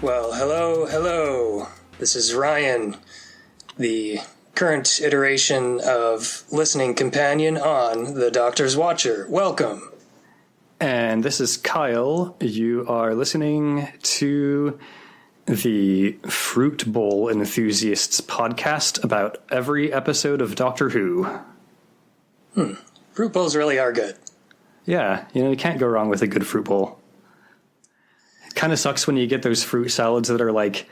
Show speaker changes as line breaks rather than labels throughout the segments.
Well, hello. This is Ryan, the current iteration of listening companion on The Doctor's Watcher. Welcome.
And this is Kyle. You are listening to the Fruit Bowl Enthusiasts podcast about every episode of Doctor Who.
Fruit bowls really are good.
Yeah, you can't go wrong with a good fruit bowl. It kind of sucks when you get those fruit salads that are like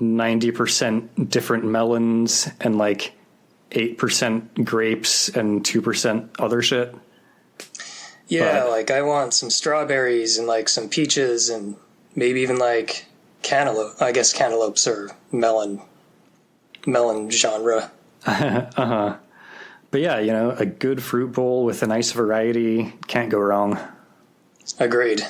90% different melons and like 8% grapes and 2% other shit.
Yeah, like I want some strawberries and like some peaches and maybe even like cantaloupe. I guess cantaloupes are melon genre.
Uh-huh. But yeah, a good fruit bowl with a nice variety, can't go wrong.
Agreed.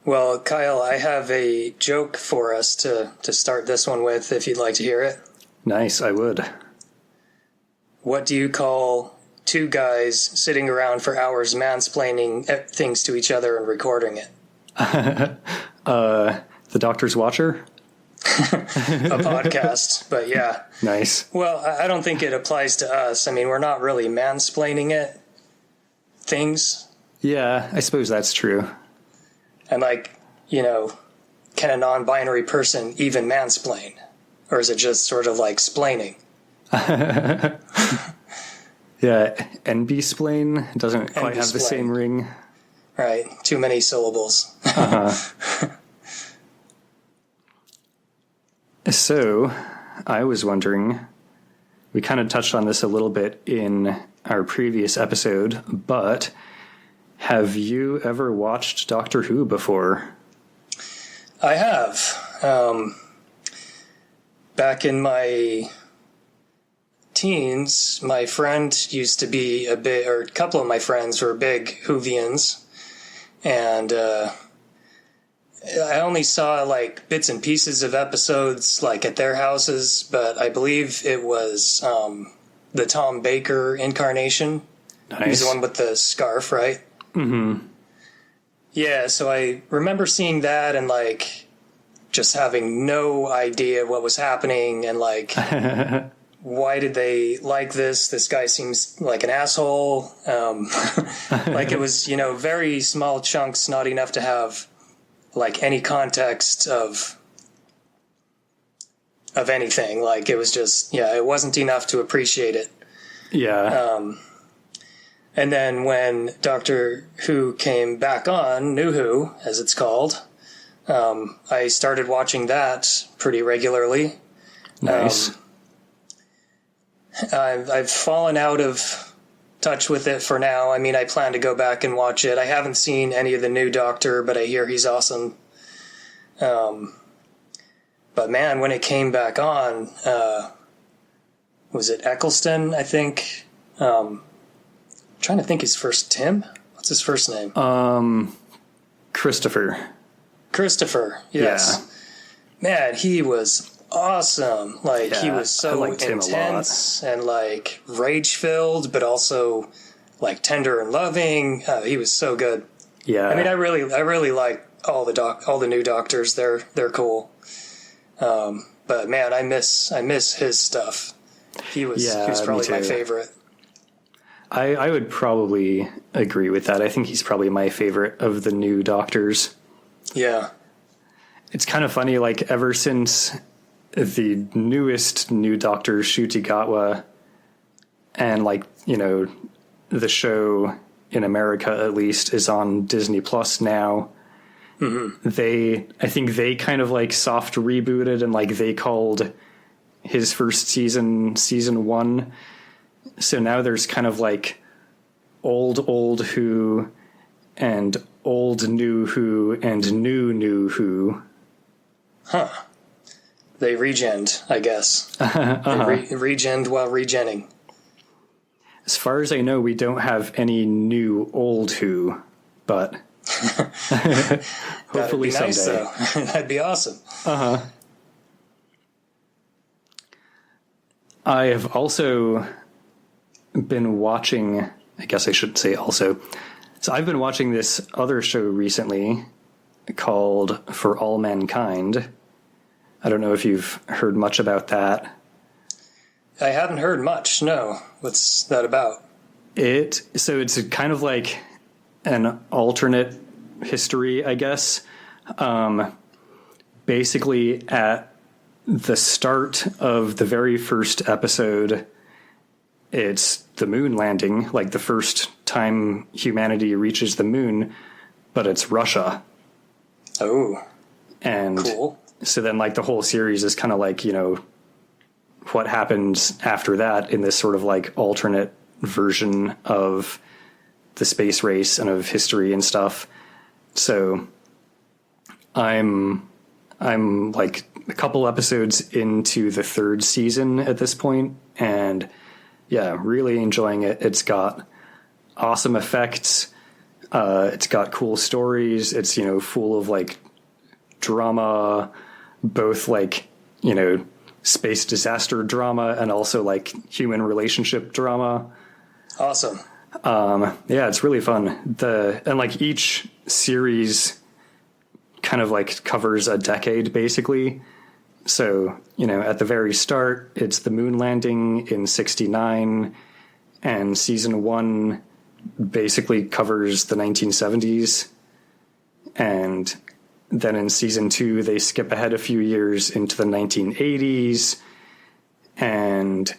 Well, Kyle, I have a joke for us to start this one with, if you'd like to hear it.
Nice, I would.
What do you call two guys sitting around for hours mansplaining things to each other and recording it?
The Doctor's Watcher?
A podcast, but yeah.
Nice.
Well, I don't think it applies to us. I mean, we're not really mansplaining things.
Yeah, I suppose that's true.
And like, can a non-binary person even mansplain? Or is it just sort of like splaining?
Yeah, NB-splain doesn't quite have the same ring.
Right, too many syllables.
Uh-huh. So, I was wondering, we kind of touched on this a little bit in our previous episode, but have you ever watched Doctor Who before?
I have. Back in my teens, my friend used to be a couple of my friends were big Whovians, and I only saw like bits and pieces of episodes like at their houses, but I believe it was the Tom Baker incarnation.
Nice.
He was the one with the scarf, right?
Mm-hmm.
Yeah, so I remember seeing that and like just having no idea what was happening and like why did they like this? This guy seems like an asshole. Like it was, very small chunks, not enough to have like any context of anything. Like it was just, it wasn't enough to appreciate it.
Yeah.
And then when Doctor Who came back on, New Who, as it's called, I started watching that pretty regularly.
Nice.
I've fallen out of touch with it for now. I mean, I plan to go back and watch it. I haven't seen any of the new Doctor, but I hear he's awesome. But man, when it came back on, was it Eccleston, I think? I'm trying to think his first Tim? What's his first name?
Christopher.
Christopher, yes. Yeah. Man, he was awesome. Like he was so intense and like rage-filled, but also like tender and loving. He was so good.
Yeah.
I mean, I really like all the new Doctors. They're cool. But man, I miss his stuff. He was probably my favorite.
I would probably agree with that. I think he's probably my favorite of the new Doctors. Yeah. It's kind of funny, like ever since the newest new Doctor, Shutigawa, and like, the show in America at least is on Disney Plus now. Mm-hmm. I think they kind of like soft rebooted and like they called his first season 1. So now there's kind of like old Who and old new Who and new Who.
Huh. They regened, I guess. They regened while regenning.
As far as I know, we don't have any new old Who, but hopefully someday.
Nice, though. That'd be awesome.
Uh-huh. I have also been watching, I guess I should say also. So I've been watching this other show recently called For All Mankind. I don't know if you've heard much about that.
I haven't heard much, no. What's that about?
So it's kind of like an alternate history, I guess. Basically, at the start of the very first episode, it's the moon landing, like the first time humanity reaches the moon, but it's Russia.
Oh,
and
cool.
So then, like, the whole series is kind of like, what happens after that in this sort of like alternate version of the space race and of history and stuff. So I'm like a couple episodes into the third season at this point, and yeah, really enjoying it. It's got awesome effects. It's got cool stories. It's, full of like drama, both like, space disaster drama and also like human relationship drama.
Awesome.
Yeah, it's really fun. And like each series kind of like covers a decade basically. So, at the very start, it's the moon landing in 1969, and season 1 basically covers the 1970s. And then in season 2, they skip ahead a few years into the 1980s. And,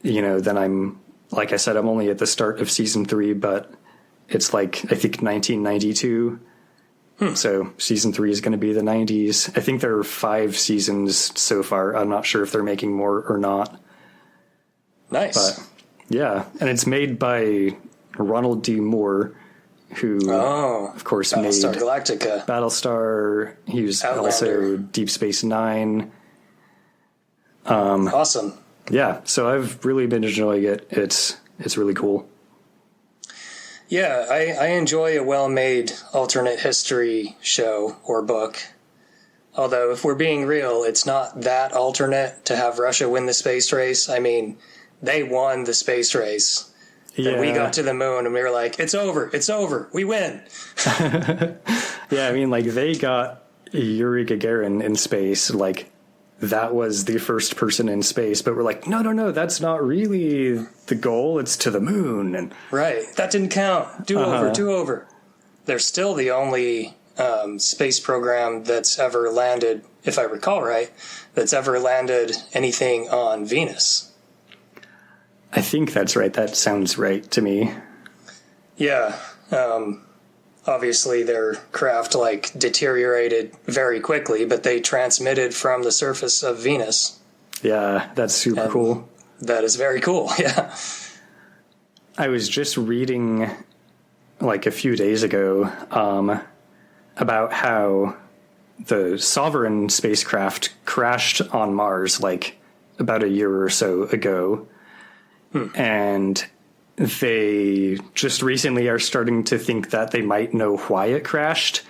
then like I said, I'm only at the start of season 3, but it's like, I think 1992. So season 3 is going to be the 90s. I think there are 5 seasons so far. I'm not sure if they're making more or not.
Nice.
But yeah, and it's made by Ronald D. Moore, who, of course,
Battlestar
made
Galactica.
Battlestar. He was
Outlander.
Also Deep Space Nine.
Awesome.
Yeah, so I've really been enjoying it. It's really cool.
Yeah, I enjoy a well-made alternate history show or book. Although, if we're being real, it's not that alternate to have Russia win the space race. I mean, they won the space race. Yeah. We got to the moon and we were like, it's over, we win.
Yeah, I mean, like, they got Yuri Gagarin in space, like, that was the first person in space, but we're like, no, that's not really the goal, it's to the moon. And
right, that didn't count. Do over. They're still the only space program that's ever landed, if I recall right, that's ever landed anything on Venus.
I think that's right. That sounds right to me.
Yeah. Obviously, their craft deteriorated very quickly, but they transmitted from the surface of Venus.
Yeah, that's super cool.
That is very cool. Yeah.
I was just reading a few days ago about how the Sovereign spacecraft crashed on Mars about a year or so ago. And they just recently are starting to think that they might know why it crashed.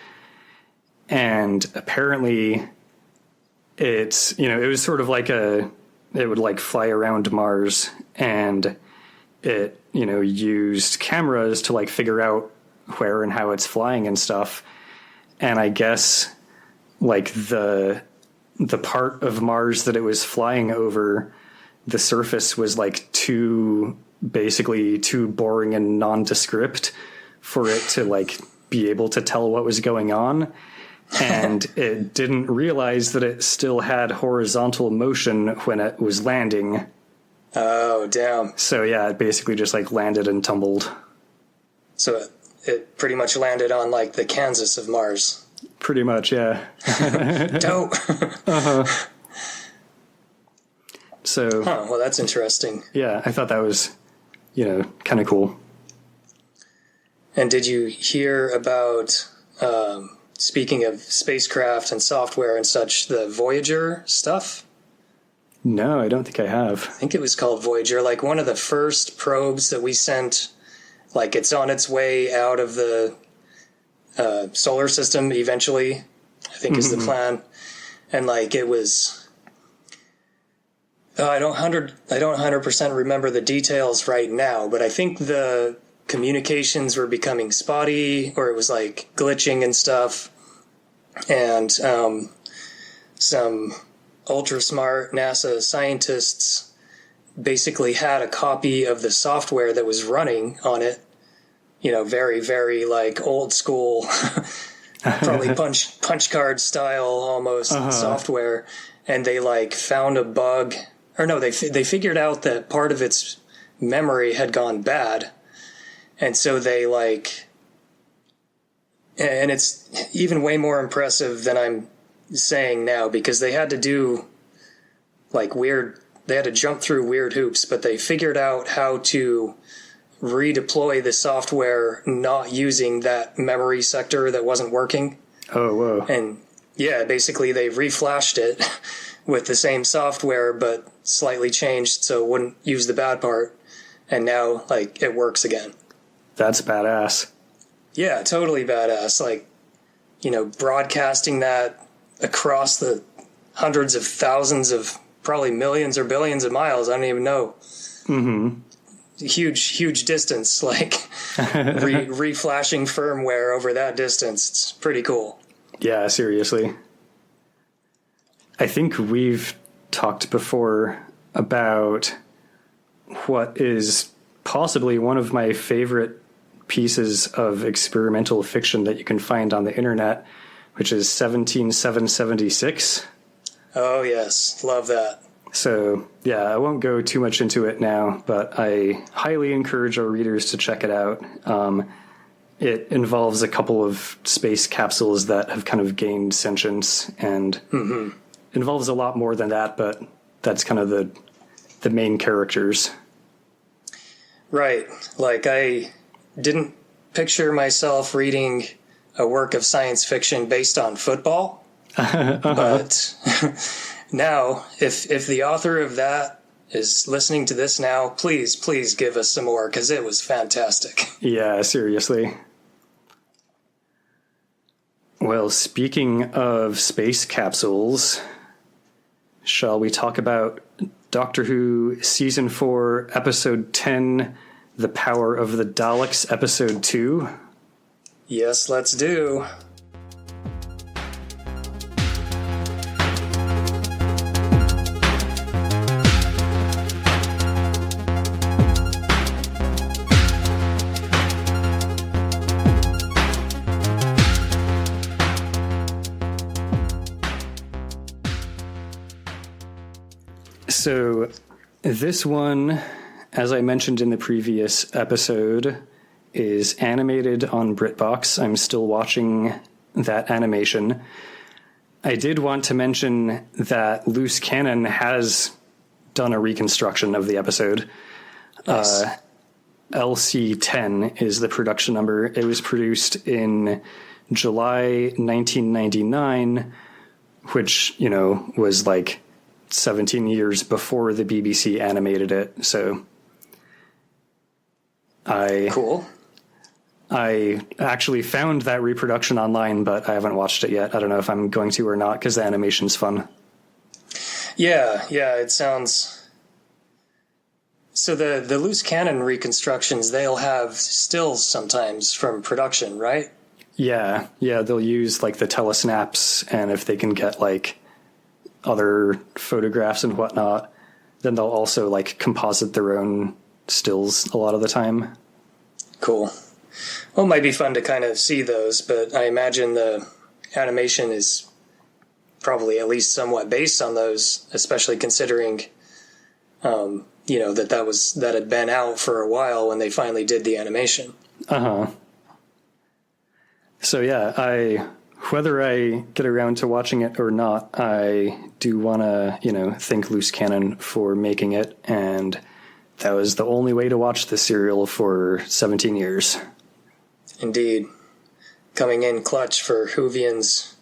And apparently it's, it was sort of it would fly around Mars, and it, used cameras to figure out where and how it's flying and stuff. And I guess the part of Mars that it was flying over, the surface was too boring and nondescript for it to be able to tell what was going on. And it didn't realize that it still had horizontal motion when it was landing.
Oh, damn.
So yeah, it basically just landed and tumbled. So
it pretty much landed on the Kansas of Mars.
Pretty much, yeah.
Dope.
So,
well, that's interesting.
Yeah, I thought that was, kind of cool.
And did you hear about, speaking of spacecraft and software and such, the Voyager stuff?
No, I don't think I have.
I think it was called Voyager. One of the first probes that we sent, it's on its way out of the solar system eventually, I think is the plan. And it was... I don't 100% remember the details right now, but I think the communications were becoming spotty, or it was glitching and stuff. and some ultra smart NASA scientists basically had a copy of the software that was running on it, very, very like old school, probably punch card style almost software. And they like found a bug, or no, they figured out that part of its memory had gone bad. And so they and it's even way more impressive than I'm saying now, because they had to do they had to jump through weird hoops, but they figured out how to redeploy the software not using that memory sector that wasn't working. Oh, whoa. And yeah, basically they reflashed it with the same software, but slightly changed so it wouldn't use the bad part. And now, it works again.
That's badass.
Yeah, totally badass. Broadcasting that across the hundreds of thousands of, probably millions or billions of miles. I don't even know. Mm-hmm. Huge distance, reflashing firmware over that distance. It's pretty cool.
Yeah, seriously. I think we've talked before about what is possibly one of my favorite pieces of experimental fiction that you can find on the internet, which is 17776.
Oh, yes. Love that.
So, yeah, I won't go too much into it now, but I highly encourage our readers to check it out. It involves a couple of space capsules that have kind of gained sentience, and involves a lot more than that, but that's kind of the main characters.
Right. I didn't picture myself reading a work of science fiction based on football. But now, if the author of that is listening to this now, please give us some more, because it was fantastic.
Yeah, seriously. Well, speaking of space capsules, shall we talk about Doctor Who Season 4, Episode 10, The Power of the Daleks, Episode 2?
Yes, let's do.
So this one, as I mentioned in the previous episode, is animated on BritBox. I'm still watching that animation. I did want to mention that Loose Cannon has done a reconstruction of the episode. Nice. LC10 is the production number. It was produced in July 1999, which, was 17 years before the BBC animated it. So
Cool.
I actually found that reproduction online, but I haven't watched it yet. I don't know if I'm going to or not, because the animation's fun.
Yeah, it sounds... So the Loose Cannon reconstructions, they'll have stills sometimes from production, right?
Yeah, they'll use the telesnaps, and if they can get other photographs and whatnot, then they'll also composite their own stills a lot of the time.
Cool. Well, it might be fun to kind of see those, but I imagine the animation is probably at least somewhat based on those, especially considering, that had been out for a while when they finally did the animation.
So yeah, whether I get around to watching it or not, I do want to, thank Loose Cannon for making it, and that was the only way to watch the serial for 17 years.
Indeed. Coming in clutch for Whovians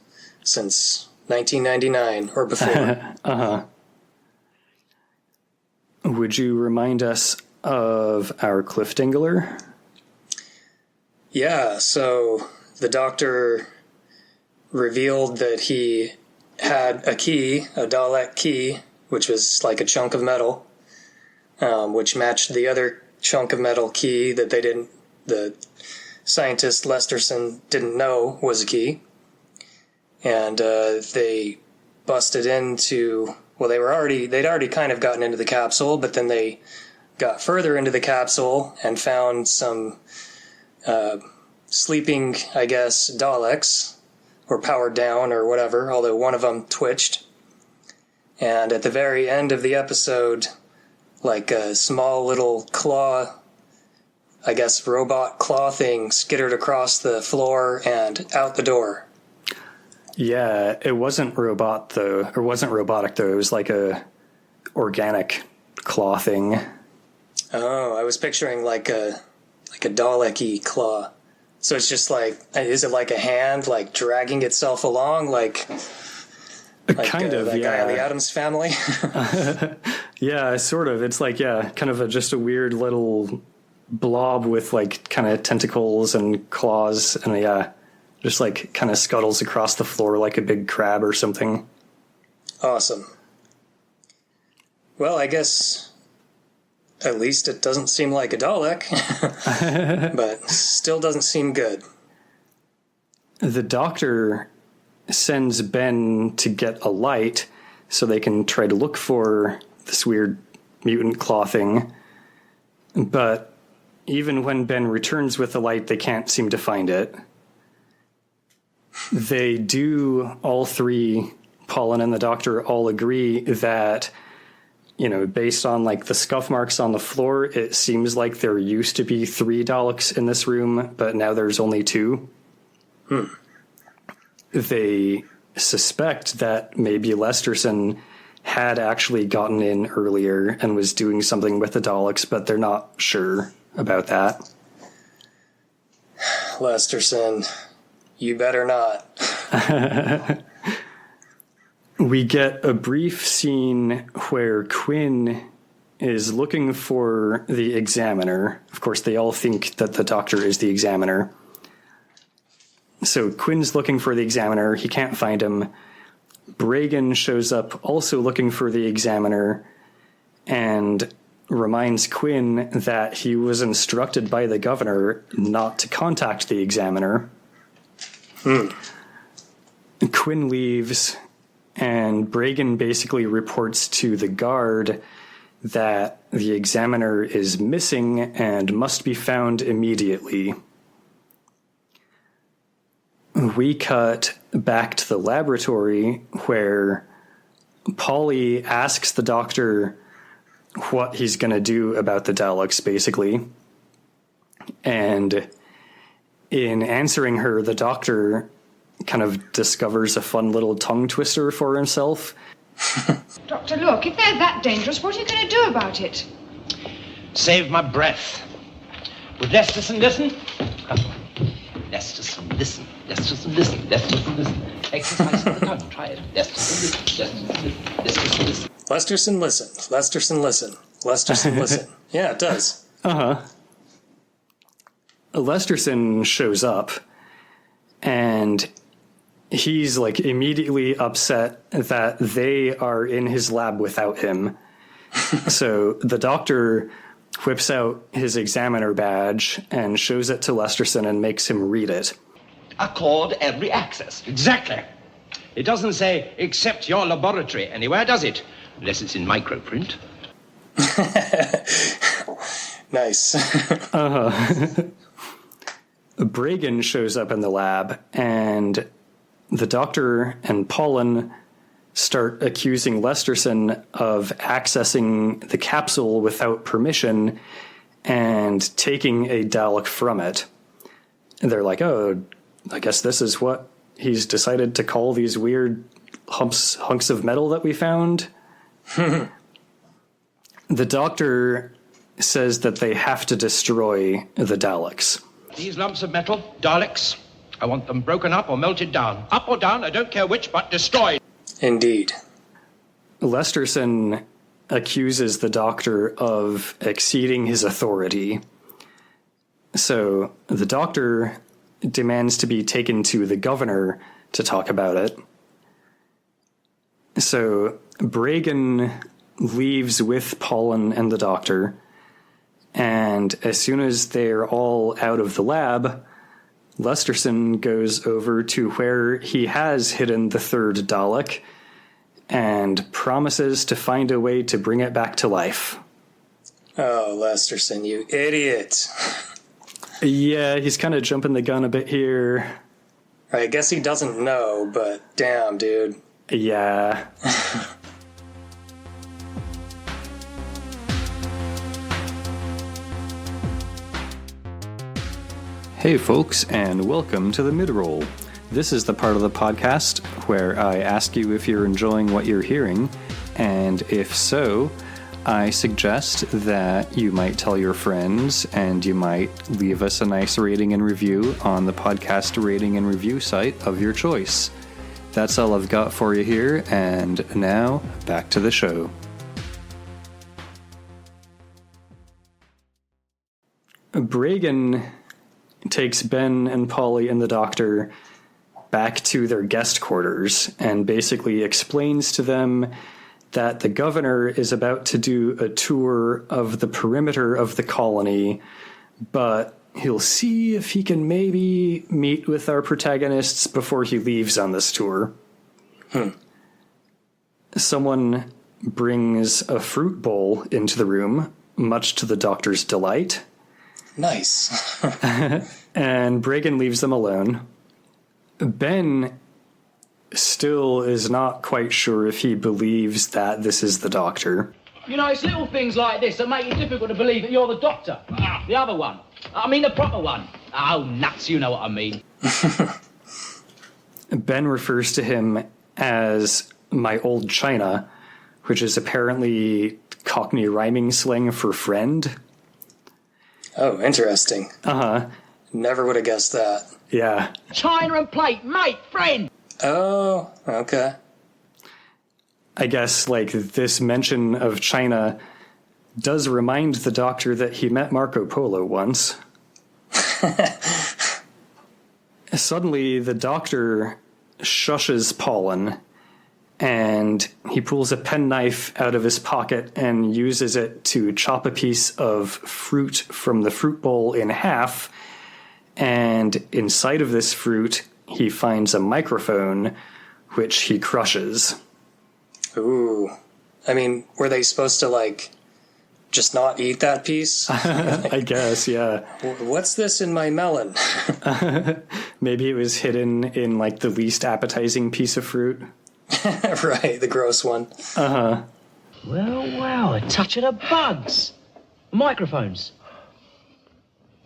since 1999 or before.
Would you remind us of our cliffhanger?
Yeah, so the Doctor revealed that he had a key, a Dalek key, which was like a chunk of metal, which matched the other chunk of metal key that the scientist Lesterson didn't know was a key. and they busted into, well, they'd already kind of gotten into the capsule, but then they got further into the capsule and found some sleeping, I guess, Daleks, or powered down or whatever, although one of them twitched. And at the very end of the episode, like a small little claw, I guess robot claw thing, skittered across the floor and out the door.
Yeah, it wasn't robotic though. It was like a organic claw thing.
Oh, I was picturing like a Dalek-y claw. So it's just like, is it like a hand, like dragging itself along, like
kind of,
that
yeah.
guy on the Addams Family?
Yeah, sort of. It's like, yeah, kind of just a weird little blob with like kind of tentacles and claws, and yeah, just like kind of scuttles across the floor like a big crab or something.
Awesome. Well, I guess at least it doesn't seem like a Dalek, but still doesn't seem good.
The Doctor sends Ben to get a light so they can try to look for this weird mutant claw thing. But even when Ben returns with the light, they can't seem to find it. They do, all three, Paulin and the Doctor, all agree that, you know, based on like the scuff marks on the floor, it seems like there used to be 3 Daleks in this room, but now there's only 2. They suspect that maybe Lesterson had actually gotten in earlier and was doing something with the Daleks, but they're not sure about that.
Lesterson, you better not.
We get a brief scene where Quinn is looking for the Examiner. Of course, they all think that the Doctor is the Examiner. So Quinn's looking for the Examiner. He can't find him. Bragan shows up also looking for the Examiner and reminds Quinn that he was instructed by the Governor not to contact the Examiner. Quinn leaves, and Bragan basically reports to the guard that the Examiner is missing and must be found immediately. We cut back to the laboratory where Polly asks the Doctor what he's going to do about the Daleks, basically. And in answering her, the Doctor kind of discovers a fun little tongue twister for himself.
Doctor, look, if they're that dangerous, what are you going to do about it?
Save my breath. Would Lesterson listen? Lesterson, listen. Lesterson, listen. Lesterson, listen. Exercise the tongue. Try it. Lesterson, listen. Lesterson, listen.
Lesterson, listen. Lesterson, listen. Lesterson, listen. Yeah, it does.
Uh-huh. Lesterson shows up, and he's like immediately upset that they are in his lab without him. So the Doctor whips out his Examiner badge and shows it to Lesterson and makes him read it.
Accord every access. Exactly. It doesn't say, except your laboratory anywhere, does it? Unless it's in microprint.
Nice.
Bragan shows up in the lab, and the Doctor and Paulin start accusing Lesterson of accessing the capsule without permission and taking a Dalek from it. And they're like, oh, I guess this is what he's decided to call these weird hunks of metal that we found. The Doctor says that they have to destroy the Daleks.
These lumps of metal, Daleks, I want them broken up or melted down. Up or down, I don't care which, but destroyed.
Indeed.
Lesterson accuses the Doctor of exceeding his authority. So the Doctor demands to be taken to the Governor to talk about it. So Bragan leaves with Paulin and the Doctor, and as soon as they're all out of the lab, Lesterson goes over to where he has hidden the third Dalek and promises to find a way to bring it back to life.
Oh, Lesterson, you idiot.
Yeah, he's kind of jumping the gun a bit here.
I guess he doesn't know, but damn, dude.
Yeah. Hey folks, and welcome to the mid-roll. This is the part of the podcast where I ask you if you're enjoying what you're hearing, and if so, I suggest that you might tell your friends and you might leave us a nice rating and review on the podcast rating and review site of your choice. That's all I've got for you here, and now back to the show. Bragan takes Ben and Polly and the doctor back to their guest quarters and basically explains to them that the governor is about to do a tour of the perimeter of the colony, but he'll see if he can maybe meet with our protagonists before he leaves on this tour. Someone brings a fruit bowl into the room, much to the doctor's delight.
Nice.
And Bragan leaves them alone. Ben still is not quite sure if he believes that this is the doctor.
You know, it's little things like this that make it difficult to believe that you're the doctor. The other one. I mean the proper one. Oh, nuts, you know what I mean.
Ben refers to him as my old China, which is apparently Cockney rhyming slang for friend.
Oh, interesting.
Uh-huh.
Never would have guessed that.
Yeah.
China and plate, mate, friend.
Oh, okay.
I guess, like, this mention of China does remind the doctor that he met Marco Polo once. Suddenly, the doctor shushes Pollen, and he pulls a penknife out of his pocket and uses it to chop a piece of fruit from the fruit bowl in half. And inside of this fruit, he finds a microphone, which he crushes.
Ooh. I mean, were they supposed to, like, just not eat that piece?
I guess, yeah.
What's this in my melon?
Maybe it was hidden in, like, the least appetizing piece of fruit.
Right, the gross one.
Uh-huh.
Well, a touch of the bugs. Microphones.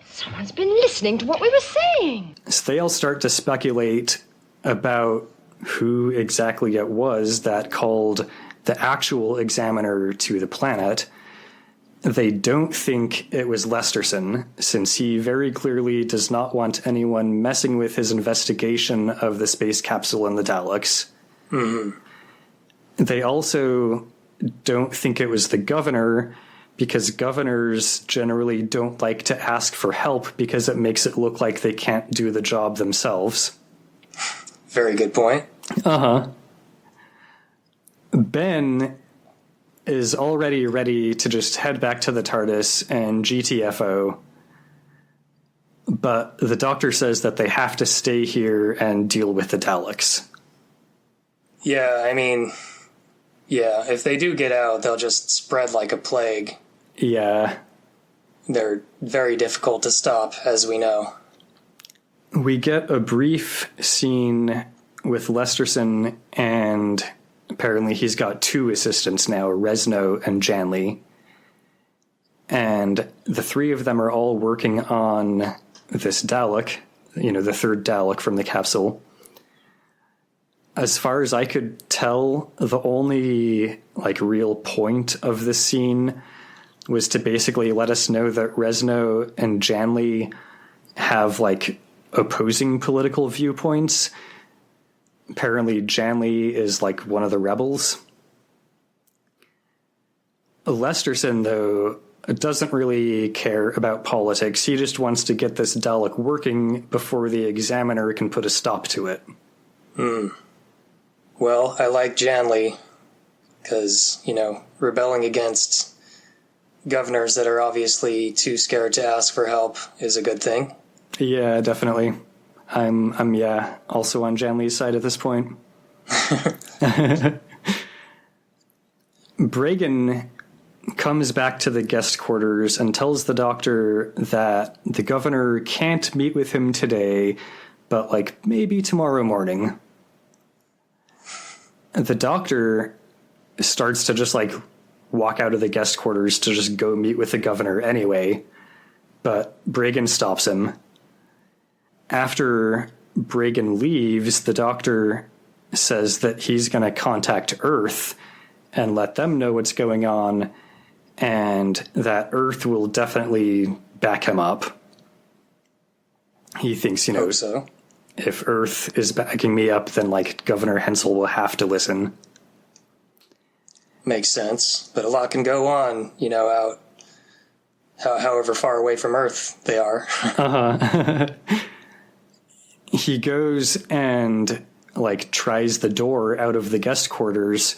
Someone's been listening to what we were saying.
So they all start to speculate about who exactly it was that called the actual examiner to the planet. They don't think it was Lesterson, since he very clearly does not want anyone messing with his investigation of the space capsule and the Daleks.
Mm-hmm.
They also don't think it was the governor, because governors generally don't like to ask for help because it makes it look like they can't do the job themselves.
Very good point.
Uh-huh. Ben is already ready to just head back to the TARDIS and GTFO, but the doctor says that they have to stay here and deal with the Daleks.
Yeah, I mean, yeah, if they do get out, they'll just spread like a plague.
Yeah.
They're very difficult to stop, as we know.
We get a brief scene with Lesterson, and apparently he's got two assistants now, Resno and Janley. And the three of them are all working on this Dalek, you know, the third Dalek from the capsule. As far as I could tell, the only, like, real point of this scene was to basically let us know that Resno and Janley have, like, opposing political viewpoints. Apparently Janley is, like, one of the rebels. Lesterson, though, doesn't really care about politics. He just wants to get this Dalek working before the examiner can put a stop to it.
Well, I like Janley, because, you know, rebelling against governors that are obviously too scared to ask for help is a good thing.
Yeah, definitely. I'm also on Janley's side at this point. Bragan comes back to the guest quarters and tells the doctor that the governor can't meet with him today, but like maybe tomorrow morning. The doctor starts to just like walk out of the guest quarters to just go meet with the governor anyway, but Bragan stops him. After Bragan leaves, the doctor says that he's going to contact Earth and let them know what's going on, and that Earth will definitely back him up. He thinks,
Hope so.
If Earth is backing me up, then like Governor Hensel will have to listen.
Makes sense, but a lot can go on, out however far away from Earth they are.
He goes and like tries the door out of the guest quarters,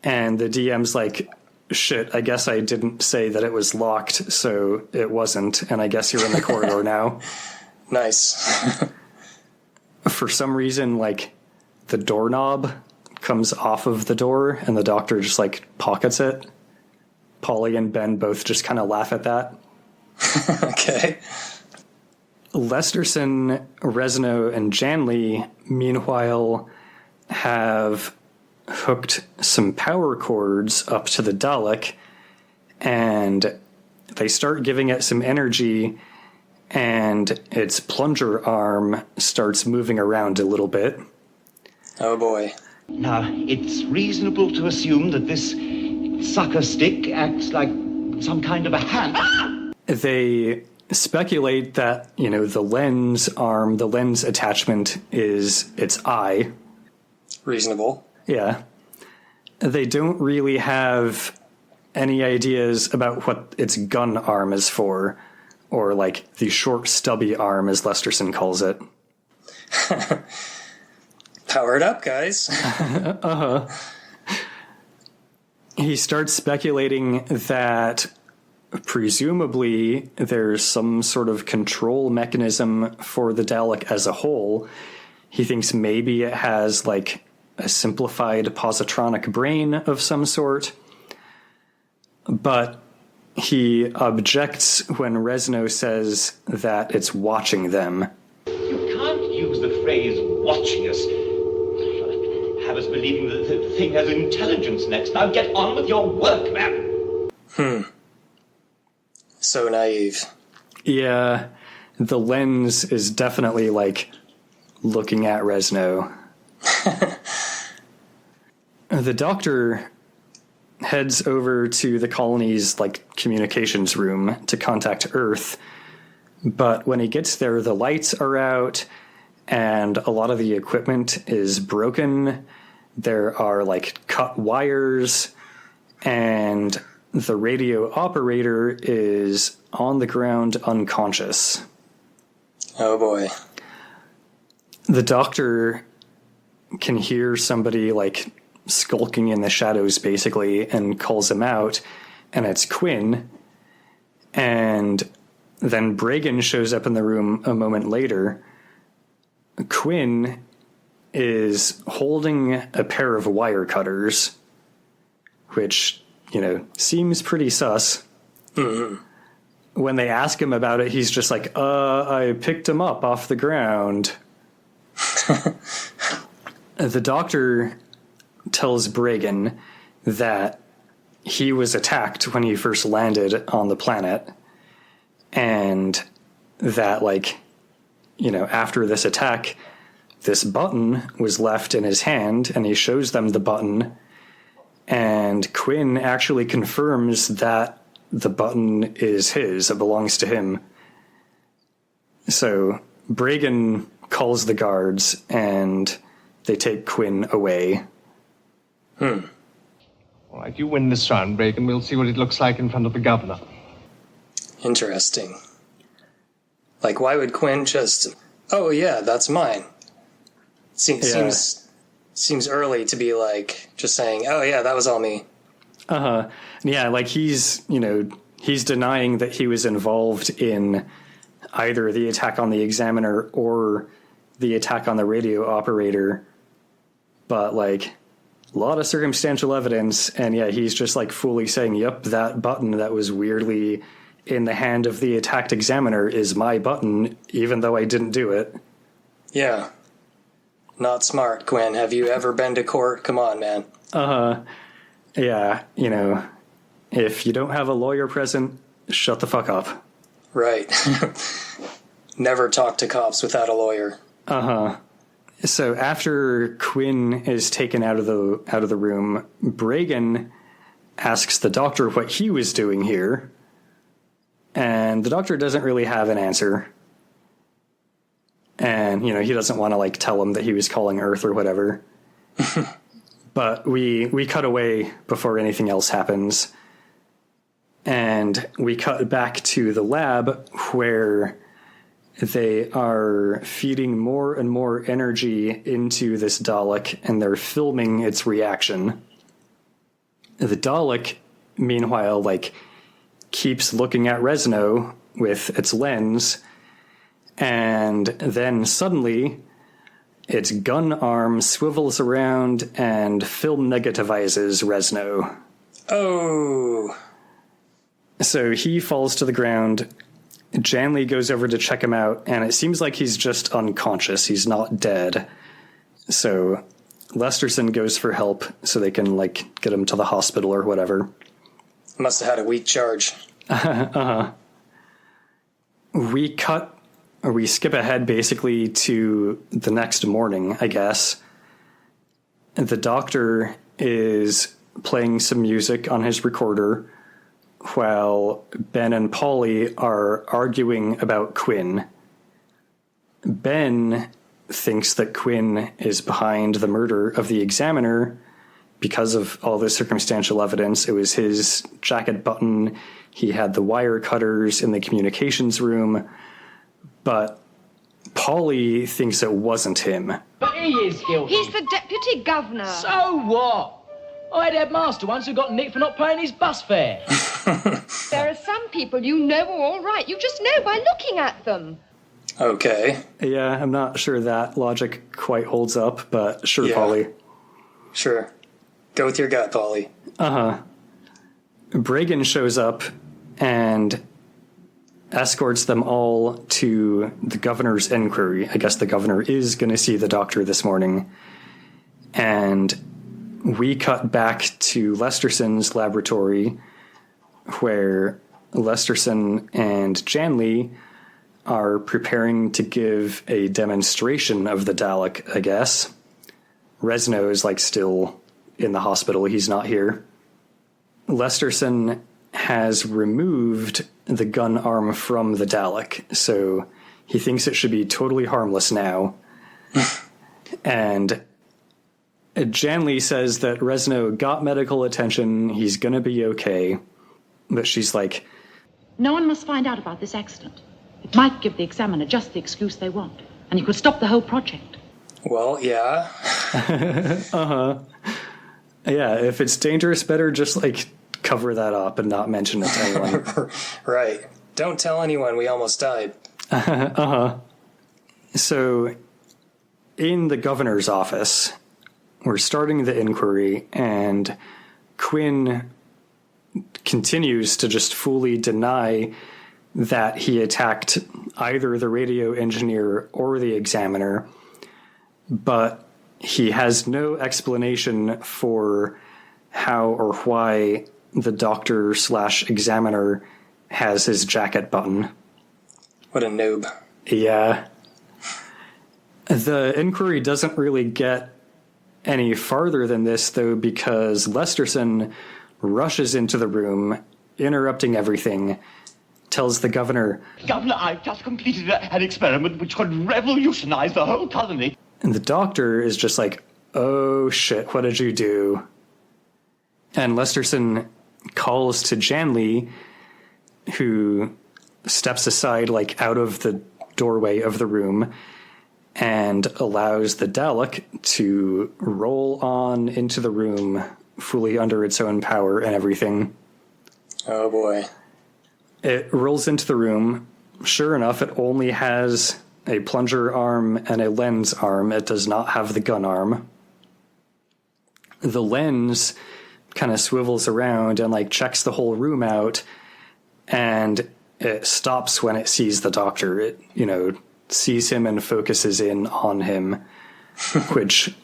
and the DM's like, shit, I guess I didn't say that it was locked, so it wasn't, and I guess you're in the corridor now.
Nice.
For some reason, like, the doorknob comes off of the door, and the doctor just, like, pockets it. Polly and Ben both just kind of laugh at that.
Okay.
Lesterson, Resno, and Janley, meanwhile, have hooked some power cords up to the Dalek, and they start giving it some energy, and its plunger arm starts moving around a little bit.
Oh boy.
Now, it's reasonable to assume that this sucker stick acts like some kind of a hand. Ah!
They speculate that, the lens arm, the lens attachment is its eye.
Reasonable.
Yeah. They don't really have any ideas about what its gun arm is for, or like the short stubby arm as Lesterson calls it.
Power it up, guys.
He starts speculating that presumably there's some sort of control mechanism for the Dalek as a whole. He thinks maybe it has like a simplified positronic brain of some sort. But he objects when Resno says that it's watching them.
You can't use the phrase watching us. Have us believing that the thing has intelligence next. Now get on with your work, man.
So naive.
Yeah, the lens is definitely like looking at Resno. The doctor heads over to the colony's like communications room to contact Earth, but when he gets there, the lights are out and a lot of the equipment is broken. There are like cut wires, and the radio operator is on the ground unconscious.
Oh boy.
The doctor can hear somebody like skulking in the shadows basically and calls him out, and it's Quinn. And then Bragan shows up in the room a moment later. Quinn is holding a pair of wire cutters, which, seems pretty sus.
Mm-hmm.
When they ask him about it, he's just like, I picked him up off the ground. The doctor tells Bragan that he was attacked when he first landed on the planet, and that, after this attack, this button was left in his hand, and he shows them the button, and Quinn actually confirms that the button is his, it belongs to him. So Bragan calls the guards, and they take Quinn away.
All right, you win this round, Bragan. We'll see what it looks like in front of the governor.
Interesting. Like, why would Quinn just... Oh, yeah, that's mine. Seems early to be, just saying, oh, yeah, that was all me.
Yeah, he's denying that he was involved in either the attack on the examiner or the attack on the radio operator. But like a lot of circumstantial evidence, and yeah, he's just like fully saying, yep, that button that was weirdly in the hand of the attacked examiner is my button, even though I didn't do it.
Yeah. Not smart, Quinn. Have you ever been to court? Come on, man.
Yeah, you know, if you don't have a lawyer present, shut the fuck up.
Right. Never talk to cops without a lawyer.
So after Quinn is taken out of the room, Bragan asks the doctor what he was doing here, and the doctor doesn't really have an answer. And, you know, he doesn't want to, like, tell him that he was calling Earth or whatever. But we cut away before anything else happens. And we cut back to the lab where they are feeding more and more energy into this Dalek, and they're filming its reaction. The Dalek, meanwhile, like, keeps looking at Resno with its lens, and then suddenly its gun arm swivels around and film negativizes Resno.
Oh.
So he falls to the ground. Janley goes over to check him out, and it seems like he's just unconscious. He's not dead. So Lesterson goes for help so they can, like, get him to the hospital or whatever.
Must have had a weak charge.
We skip ahead basically to the next morning, I guess. The doctor is playing some music on his recorder while Ben and Polly are arguing about Quinn. Ben thinks that Quinn is behind the murder of the examiner because of all this circumstantial evidence. It was his jacket button. He had the wire cutters in the communications room. But Polly thinks it wasn't him.
But he is guilty.
He's the deputy governor.
So what? I had a headmaster once who got nicked for not paying his bus fare.
There are some people you know are all right. You just know by looking at them.
Okay.
Yeah, I'm not sure that logic quite holds up, but sure,
Yeah.
Polly.
Sure. Go with your gut, Polly.
Bragan shows up and escorts them all to the governor's inquiry. I guess the governor is going to see the doctor this morning. And we cut back to Lesterson's laboratory, where Lesterson and Janley are preparing to give a demonstration of the Dalek, I guess. Resno is, like, still in the hospital. He's not here. Lesterson has removed the gun arm from the Dalek, so he thinks it should be totally harmless now. And Janley says that Resno got medical attention, he's gonna be okay. But she's like,
no one must find out about this accident. It might give the examiner just the excuse they want, and you could stop the whole project.
Well, yeah.
yeah, if it's dangerous, better just, like, cover that up and not mention it to anyone.
Right. Don't tell anyone we almost died.
So, in the governor's office, we're starting the inquiry, and Quinn continues to just fully deny that he attacked either the radio engineer or the examiner, but he has no explanation for how or why the doctor/examiner has his jacket button.
What a noob.
Yeah. The inquiry doesn't really get any farther than this, though, because Lesterson rushes into the room, interrupting everything, tells the governor,
Governor, I've just completed an experiment which could revolutionize the whole colony.
and the doctor is just like, oh shit, what did you do? And Lesterson calls to Janley, who steps aside, like, out of the doorway of the room, and allows the Dalek to roll on into the room, fully under its own power and everything.
Oh boy.
It rolls into the room, sure enough, it only has a plunger arm and a lens arm. It does not have the gun arm. The lens kind of swivels around and like checks the whole room out, and it stops when it sees the doctor. It, sees him and focuses in on him, which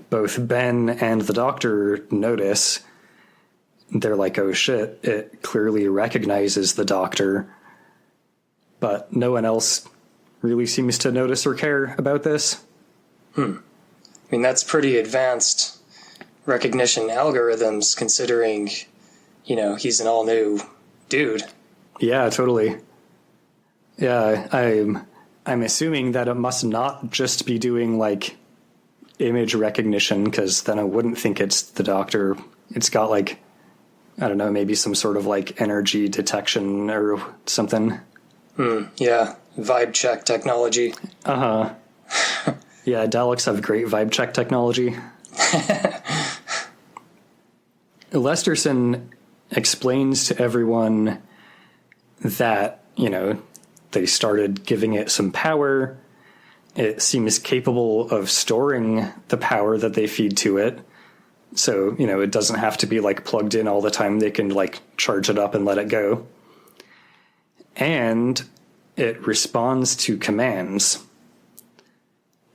both Ben and the doctor notice. They're like, oh shit, it clearly recognizes the doctor. But no one else really seems to notice or care about this.
I mean, that's pretty advanced recognition algorithms, considering, he's an all-new dude.
Yeah, totally. Yeah, I'm assuming that it must not just be doing, like, image recognition, because then I wouldn't think it's the doctor. It's got, like, I don't know, maybe some sort of, like, energy detection or something.
Yeah, vibe check technology.
Uh-huh. Yeah, Daleks have great vibe check technology. Lesterson explains to everyone that, they started giving it some power. It seems capable of storing the power that they feed to it. So, it doesn't have to be, like, plugged in all the time. They can, like, charge it up and let it go. And it responds to commands.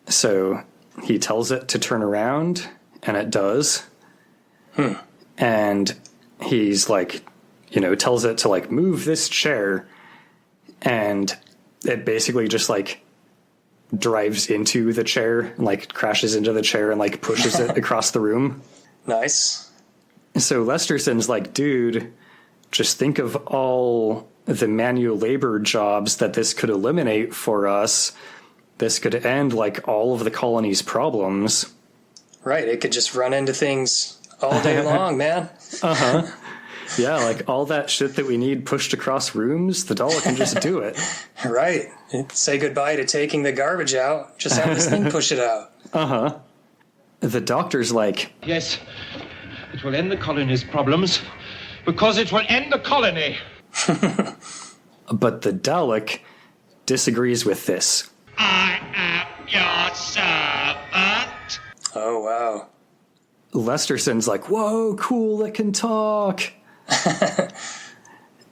So he tells it to turn around, and it does. And he's like, tells it to, like, move this chair. And it basically just, like, drives into the chair, and, like, crashes into the chair and, like, pushes it across the room.
Nice.
So Lesterson's like, dude, just think of all the manual labor jobs that this could eliminate for us. This could end, like, all of the colony's problems.
Right, it could just run into things all day long, man.
Uh-huh. Yeah, like, all that shit that we need pushed across rooms, the Dalek can just do it.
Right. Say goodbye to taking the garbage out. Just have this thing push it out.
Uh-huh. The doctor's like,
Yes, it will end the colony's problems, because it will end the colony.
but the Dalek disagrees with this.
I am your servant.
Oh, wow.
Lesterson's like, whoa, cool, it can talk.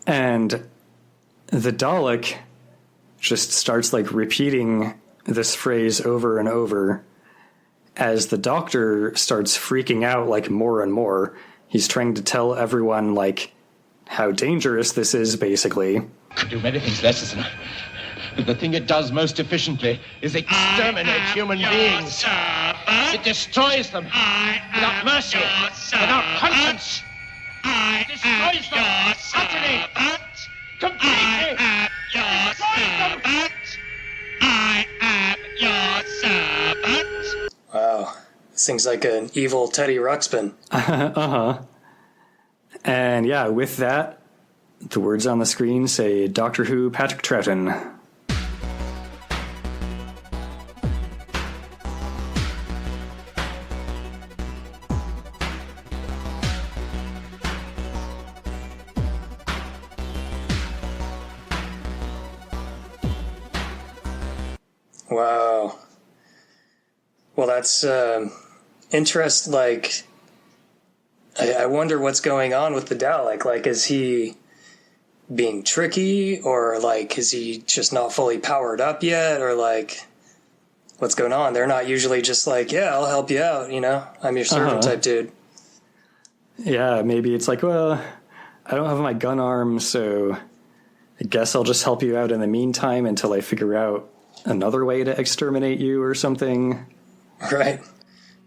And the Dalek just starts, like, repeating this phrase over and over as the doctor starts freaking out, like, more and more. He's trying to tell everyone, like, how dangerous this is, basically.
Could do many things, Lesterson. But the thing it does most efficiently is exterminate human beings.
Servant.
It destroys them without mercy, without conscience. It destroys them utterly, completely.
Your servant. I am your servant.
Wow. This thing's like an evil Teddy Ruxpin.
Uh-huh. And yeah, with that, the words on the screen say Doctor Who Patrick Troughton.
Wow. Well, that's interesting. Like, I wonder what's going on with the Dalek. Like, is he being tricky, or, like, is he just not fully powered up yet, or, like, what's going on? They're not usually just like, yeah, I'll help you out, I'm your servant type dude.
Yeah, maybe it's like, well, I don't have my gun arm, so I guess I'll just help you out in the meantime until I figure out another way to exterminate you or something.
Right.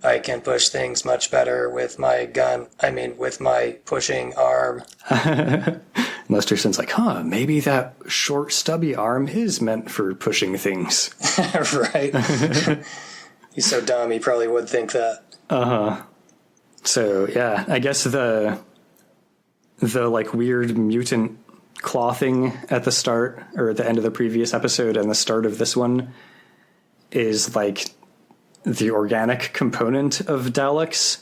I can push things much better with my gun. I mean, with my pushing arm.
Lesterson's like, maybe that short, stubby arm is meant for pushing things.
Right. He's so dumb, he probably would think that.
Uh-huh. So, yeah, I guess the like, weird mutant claw thing at the start, or at the end of the previous episode and the start of this one, is, like, the organic component of Daleks.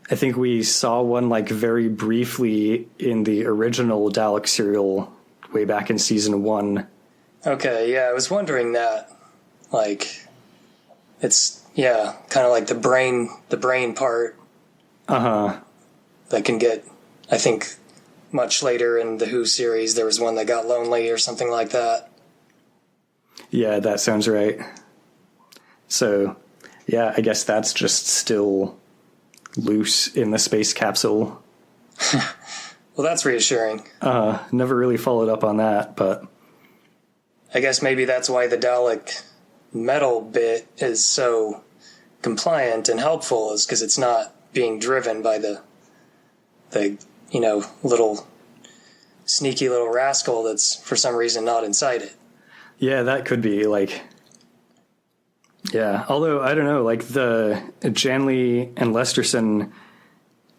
I think we saw one, like, very briefly in the original Dalek serial way back in season 1.
Okay, yeah, I was wondering that. Like, it's, yeah, kind of like the brain part.
Uh-huh.
That can get, I think, much later in the Who series, there was one that got lonely or something like that.
Yeah, that sounds right. So, yeah, I guess that's just still loose in the space capsule.
Well, that's reassuring.
Never really followed up on that, but
I guess maybe that's why the Dalek metal bit is so compliant and helpful, is because it's not being driven by the little sneaky little rascal that's for some reason not inside it.
yeah, that could be like, yeah. Although I don't know, like the Janley and Lesterson,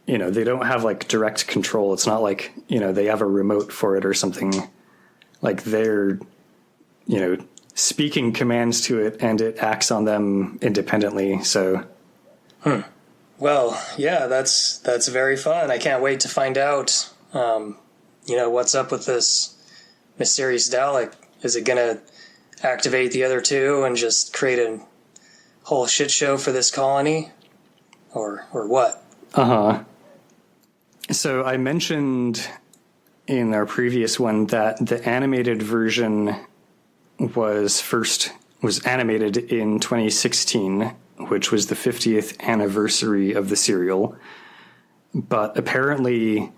they don't have like direct control. It's not like, they have a remote for it or something. Like they're, speaking commands to it and it acts on them independently. So,
Well, yeah, that's very fun. I can't wait to find out, what's up with this mysterious Dalek. Is it going to activate the other two and just create a whole shit show for this colony? Or what?
So I mentioned in our previous one that the animated version was animated in 2016, which was the 50th anniversary of the serial. But apparently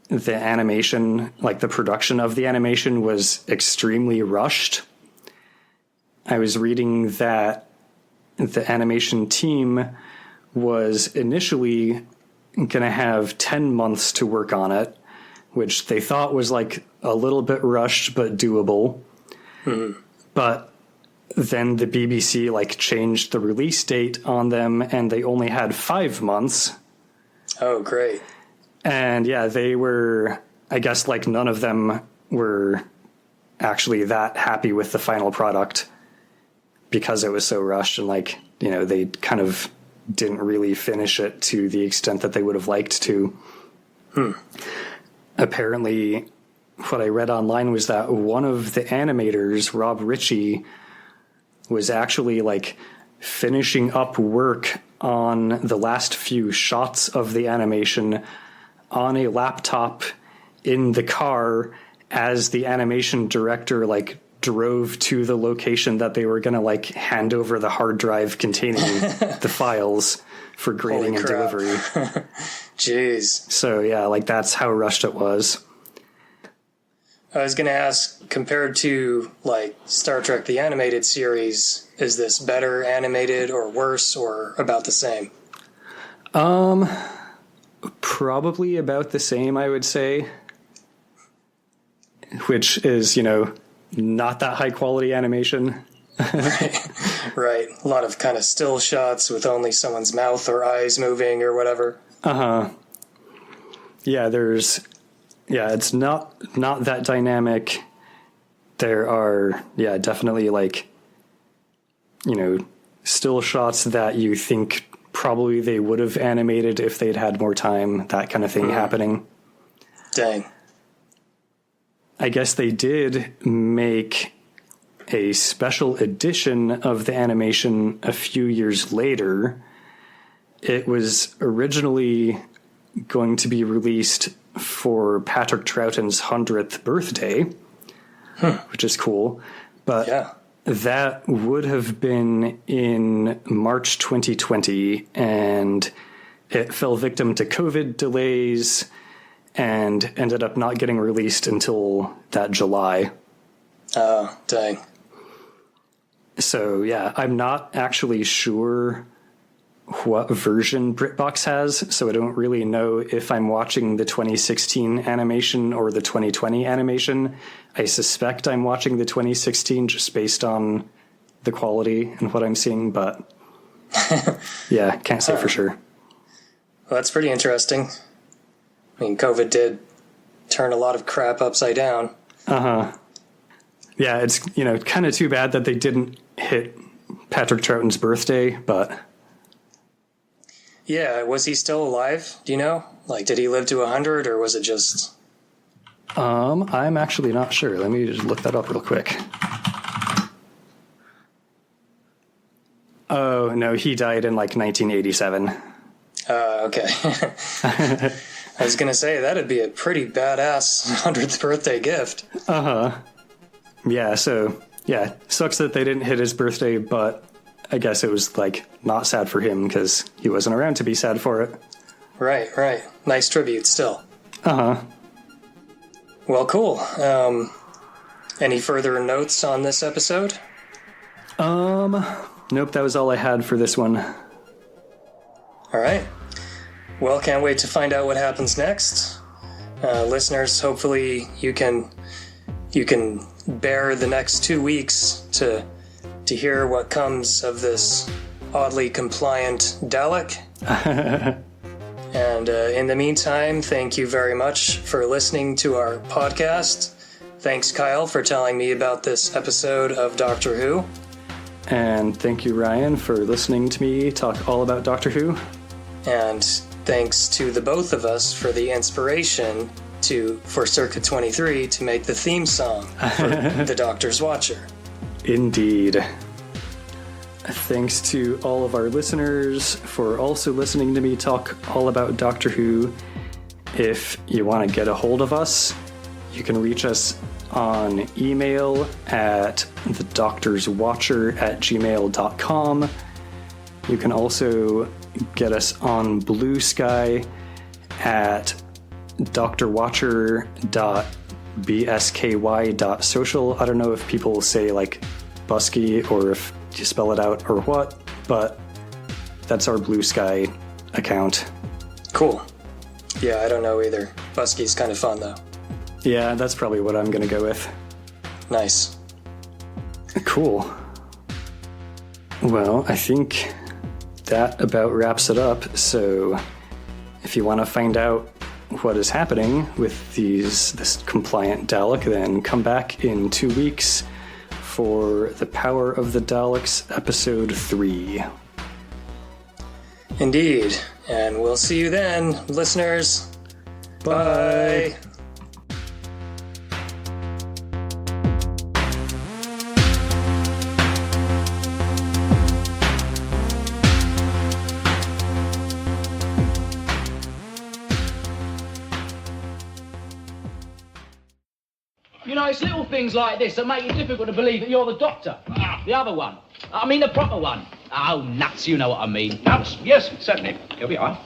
the animation, like the production of the animation, was extremely rushed. I was reading that the animation team was initially going to have 10 months to work on it, which they thought was like a little bit rushed but doable. But then the BBC like changed the release date on them and they only had 5 months.
Oh, great.
And yeah, they were, I guess, like none of them were actually that happy with the final product because it was so rushed, and like, they kind of didn't really finish it to the extent that they would have liked to. Apparently, what I read online was that one of the animators, Rob Ritchie, was actually like finishing up work on the last few shots of the animation on a laptop in the car as the animation director like drove to the location that they were going to like hand over the hard drive containing the files for grading and delivery.
Jeez.
So yeah, like that's how rushed it was.
I was going to ask, compared to like Star Trek the Animated Series, is this better animated or worse or about the same?
Probably about the same, I would say. Which is, not that high quality animation.
Right. A lot of kind of still shots with only someone's mouth or eyes moving or whatever.
Yeah, it's not that dynamic. There are, definitely like, still shots that you think probably they would have animated if they'd had more time, that kind of thing happening.
Dang.
I guess they did make a special edition of the animation a few years later. It was originally going to be released for Patrick Troughton's 100th birthday, which is cool. But that would have been in March 2020, and it fell victim to COVID delays and ended up not getting released until that July.
Oh, dang.
So, yeah, I'm not actually sure what version BritBox has, so I don't really know if I'm watching the 2016 animation or the 2020 animation. I suspect I'm watching the 2016 just based on the quality and what I'm seeing, but yeah, can't say for sure.
Well, that's pretty interesting. I mean, COVID did turn a lot of crap upside down.
Yeah, it's, kind of too bad that they didn't hit Patrick Troughton's birthday, but...
Yeah, was he still alive? Do you know? Like, did he live to 100, or was it just...
I'm actually not sure. Let me just look that up real quick. Oh, no, he died in like 1987.
Okay. I was going to say, that'd be a pretty badass 100th birthday gift.
Yeah, so, yeah, sucks that they didn't hit his birthday, but I guess it was, like, not sad for him because he wasn't around to be sad for it.
Right. Nice tribute still. Well, cool. Any further notes on this episode?
Nope, that was all I had for this one.
All right. Well, can't wait to find out what happens next. Listeners, hopefully you can bear the next 2 weeks to hear what comes of this oddly compliant Dalek. And in the meantime, thank you very much for listening to our podcast. Thanks, Kyle, for telling me about this episode of Doctor Who.
And thank you, Ryan, for listening to me talk all about Doctor Who.
And thanks to the both of us for the inspiration for Circuit 23 to make the theme song for The Doctor's Watcher.
Indeed. Thanks to all of our listeners for also listening to me talk all about Doctor Who. If you want to get a hold of us, you can reach us on email at thedoctorswatcher@gmail.com. You can also get us on Blue Sky at drwatcher.bsky.social. I don't know if people say like Busky or if you spell it out or what, but that's our Blue Sky account.
Cool. Yeah, I don't know either. Busky's kind of fun though.
Yeah, that's probably what I'm going to go with.
Nice.
Cool. Well, I think that about wraps it up. So if you want to find out what is happening with this compliant Dalek, then come back in 2 weeks for The Power of the Daleks, Episode 3.
Indeed. And we'll see you then, listeners. Bye.
You know, it's little things like this that make it difficult to believe that you're the doctor. The other one. I mean the proper one. Oh, nuts, you know what I mean.
Nuts? Yes, certainly. Here we are.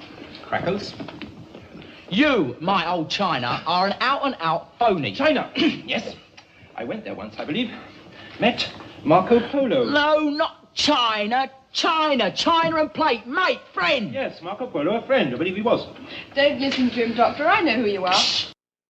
Crackles.
You, my old China, are an out-and-out phony.
China. Yes. I went there once, I believe. Met Marco Polo.
No, not China. China and plate. Mate, friend.
Yes, Marco Polo, a friend. I believe he was.
Don't listen to him, Doctor. I know who you are.